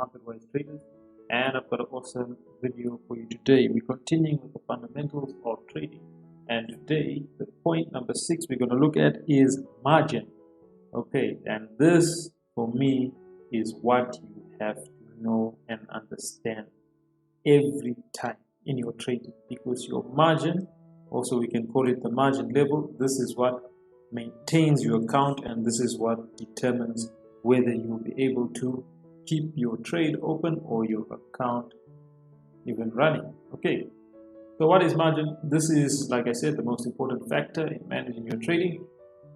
Marketwise Traders, and I've got an awesome video for you today. We're continuing with the fundamentals of trading, and today the point number 6 we're going to look at is margin. Okay, and this for me is what you have to know and understand every time in your trading, because your margin, also we can call it the margin level, this is what maintains your account, and this is what determines whether you'll be able to keep your trade open or your account even running. Okay, so what is margin? This is, like I said, the most important factor in managing your trading.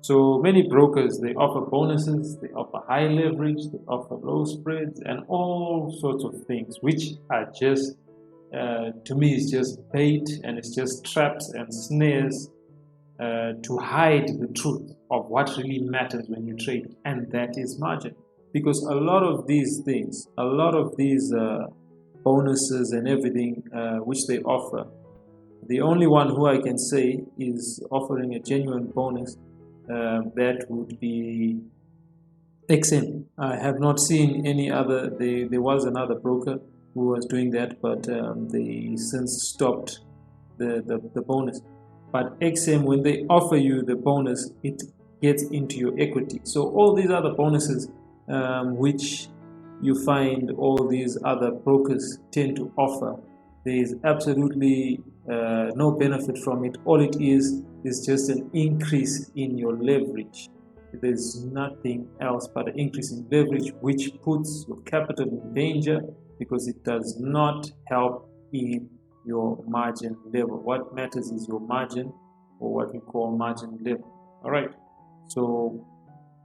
So many brokers, they offer bonuses, they offer high leverage, they offer low spreads, and all sorts of things, which are just to me, it's just bait, and it's just traps and snares to hide the truth of what really matters when you trade, and that is margin. Because a lot of these things, a lot of these bonuses and everything which they offer, the only one who I can say is offering a genuine bonus, that would be XM. I have not seen any other. There was another broker who was doing that, but they since stopped the bonus. But XM, when they offer you the bonus, it gets into your equity. So all these other bonuses which you find all these other brokers tend to offer, there is absolutely no benefit from it. All it is just an increase in your leverage. There's nothing else but an increase in leverage, which puts your capital in danger because it does not help in your margin level. What matters is your margin, or what we call margin level. All right, so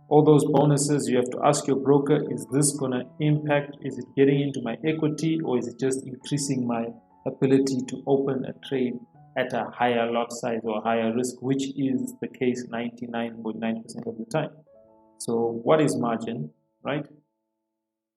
all those bonuses, you have to ask your broker, is this going to impact, is it getting into my equity, or is it just increasing my ability to open a trade at a higher lot size or higher risk, which is the case 99.9% of the time. So what is margin, right?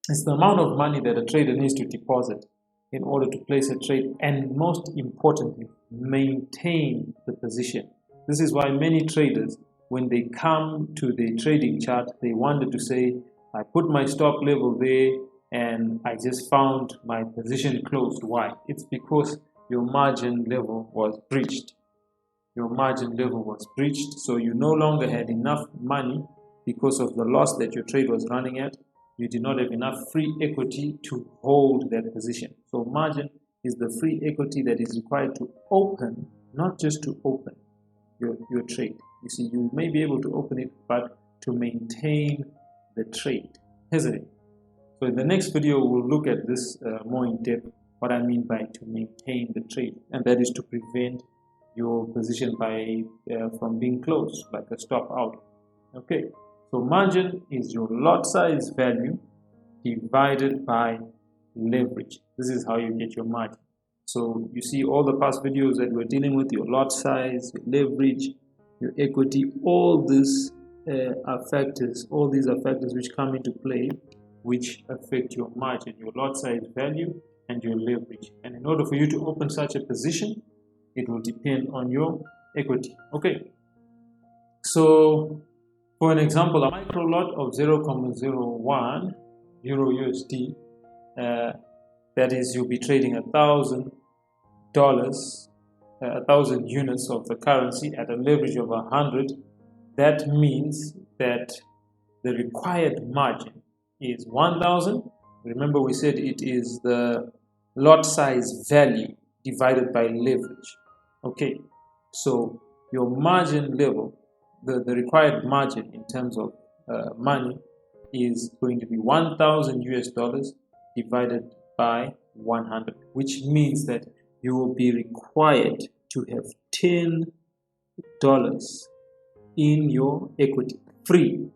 It's the amount of money that a trader needs to deposit in order to place a trade, and most importantly, maintain the position. This is why many traders, when they come to the trading chart, they wanted to say, I put my stop level there and I just found my position closed. Why? It's because your margin level was breached. Your margin level was breached, so you no longer had enough money because of the loss that your trade was running at. You did not have enough free equity to hold that position. So margin is the free equity that is required to open, not just to open your trade. You see, you may be able to open it, but to maintain the trade, isn't it? So in the next video, we'll look at this more in depth, what I mean by to maintain the trade, and that is to prevent your position from being closed, like a stop out. Okay, so margin is your lot size value divided by leverage. This is how you get your margin. So you see all the past videos that we're dealing with, your lot size, your leverage, your equity, all these are factors. All these are factors which come into play, which affect your margin, your lot size value, and your leverage. And in order for you to open such a position, it will depend on your equity. Okay, so for an example, a micro lot of 0.01 euro USD, that is, you'll be trading $1,000, 1,000 units of the currency at a leverage of 100. That means that the required margin is 1,000. Remember, we said it is the lot size value divided by leverage. Okay, so your margin level, the required margin in terms of money, is going to be 1,000 US dollars divided by 100, which means that you will be required to have $10 in your equity, free.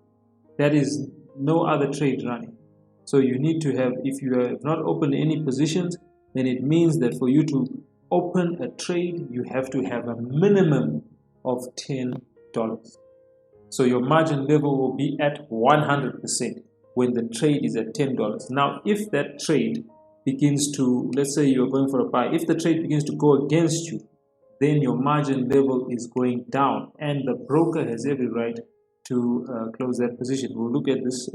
That is no other trade running. So you need to have, if you have not opened any positions, then it means that for you to open a trade, you have to have a minimum of $10. So your margin level will be at 100% when the trade is at $10. Now, if that trade begins to, let's say you're going for a buy, if the trade begins to go against you, then your margin level is going down, and the broker has every right to close that position. We'll look at this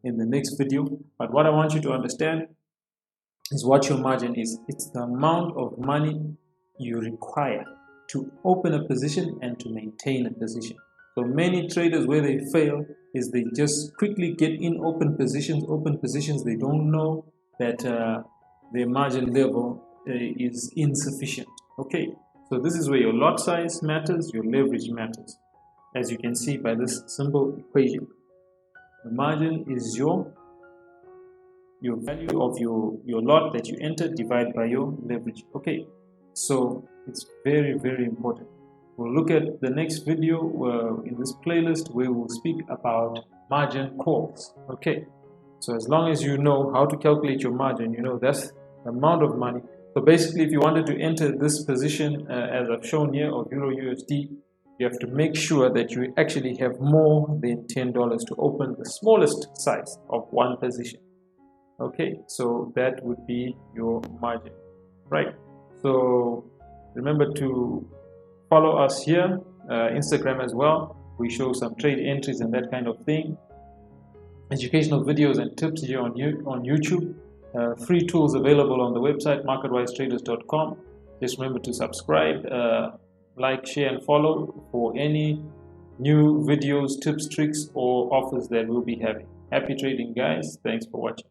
in the next video. But what I want you to understand is what your margin is. It's the amount of money you require to open a position and to maintain a position. So many traders, where they fail is they just quickly get in open positions. They don't know that their margin level is insufficient. Okay, so this is where your lot size matters, your leverage matters. As you can see by this simple equation, the margin is your value of your lot that you enter divided by your leverage. Okay, so it's very, very important. We'll look at the next video in this playlist where we'll speak about margin calls. Okay, so as long as you know how to calculate your margin, you know that's the amount of money. So basically, if you wanted to enter this position as I've shown here of Euro USD, you have to make sure that you actually have more than $10 to open the smallest size of one position. Okay, so that would be your margin, right? So remember to follow us here, Instagram as well. We show some trade entries and that kind of thing. Educational videos and tips here on YouTube. Free tools available on the website marketwisetraders.com. Just remember to subscribe, like, share, and follow for any new videos, tips, tricks, or offers that we'll be having. Happy trading, guys. Thanks for watching.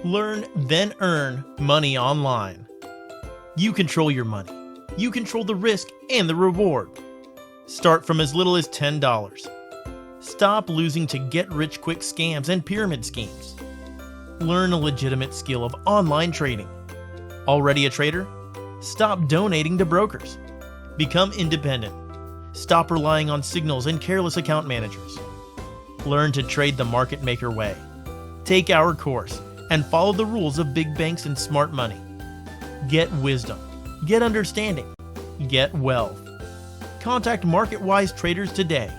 Learn, then earn money online. You control your money. You control the risk and the reward. Start from as little as $10. Stop losing to get-rich-quick scams and pyramid schemes. Learn a legitimate skill of online trading. Already a trader? Stop donating to brokers. Become independent. Stop relying on signals and careless account managers. Learn to trade the market maker way. Take our course and follow the rules of big banks and smart money. Get wisdom. Get understanding. Get wealth. Contact MarketWise Traders today.